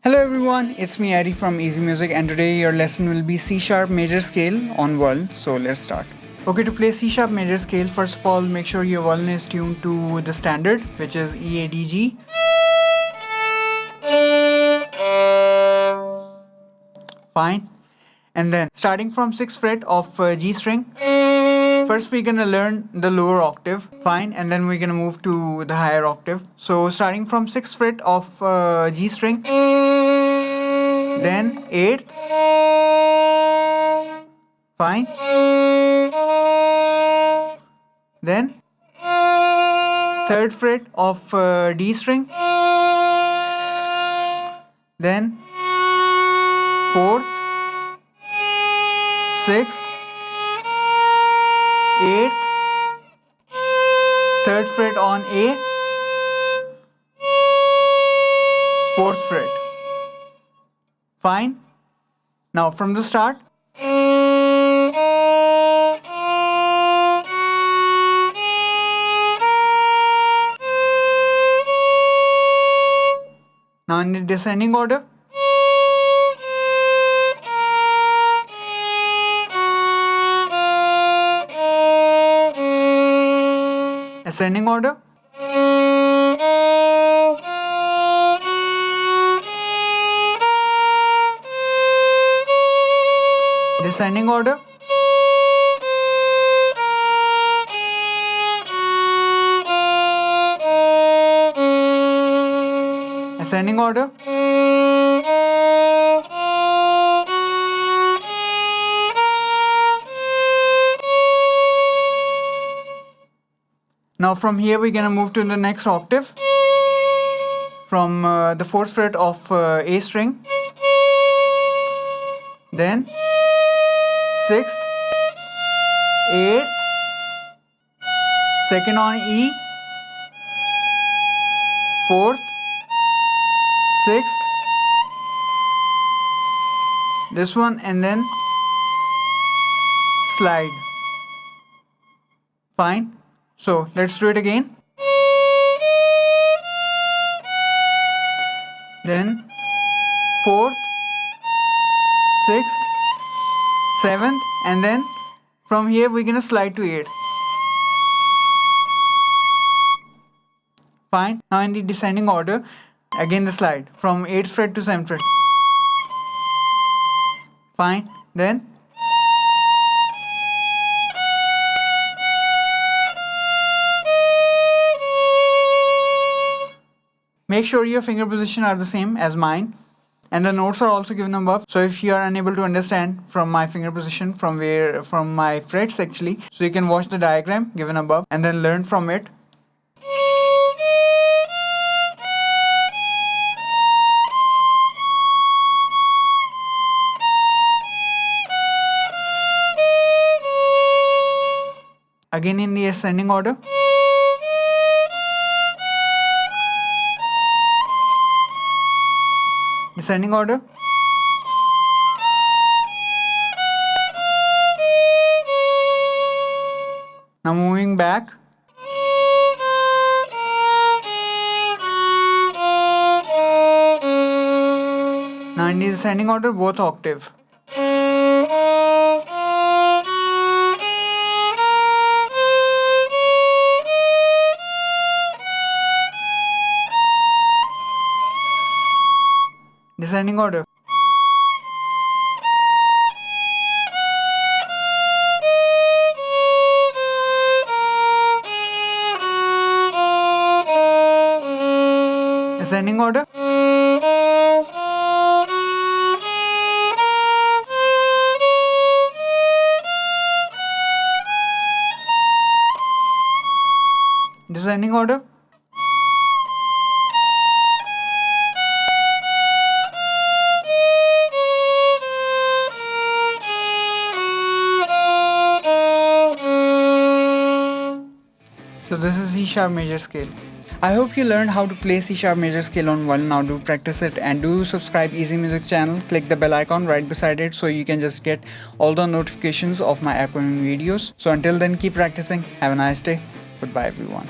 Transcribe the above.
Hello everyone, it's me Ari from Easy Music, and today your lesson will be C sharp major scale on violin. So let's start. Okay, to play C sharp major scale, first of all make sure your violin is tuned to the standard, which is EADG. Fine. And then starting from 6th fret of G string, first we're gonna learn the lower octave, fine, and then we're gonna move to the higher octave. So starting from 6th fret of G string, then 8th, fine, then 3rd fret of D string, then 4th, 6th, 8th, 3rd fret on A, 4th fret. Fine. Now from the start. Now in the descending order. Ascending order. Descending order. Ascending order. Now from here we're gonna move to the next octave from the 4th fret of A string, then 6th, 8th, 2nd on E, 4th, 6th, this one, and then slide. Fine. So let's do it again. Then 4th, 6th, 7th, and then from here we're gonna slide to 8th. Fine. Now in the descending order, again the slide from 8th fret to 7th fret. Fine. Then make sure your finger position are the same as mine, and the notes are also given above. So if you are unable to understand from my finger position from my frets actually, so you can watch the diagram given above and then learn from it. Again in the ascending order. Descending order. Now moving back. Now in the descending order, both octave. Descending order. Ascending order. Descending order. So this is C sharp major scale. I hope you learned how to play C sharp major scale on violin. Now do practice it, and do subscribe Easy Music channel. Click the bell icon right beside it so you can just get all the notifications of my upcoming videos. So until then, keep practicing. Have a nice day. Goodbye everyone.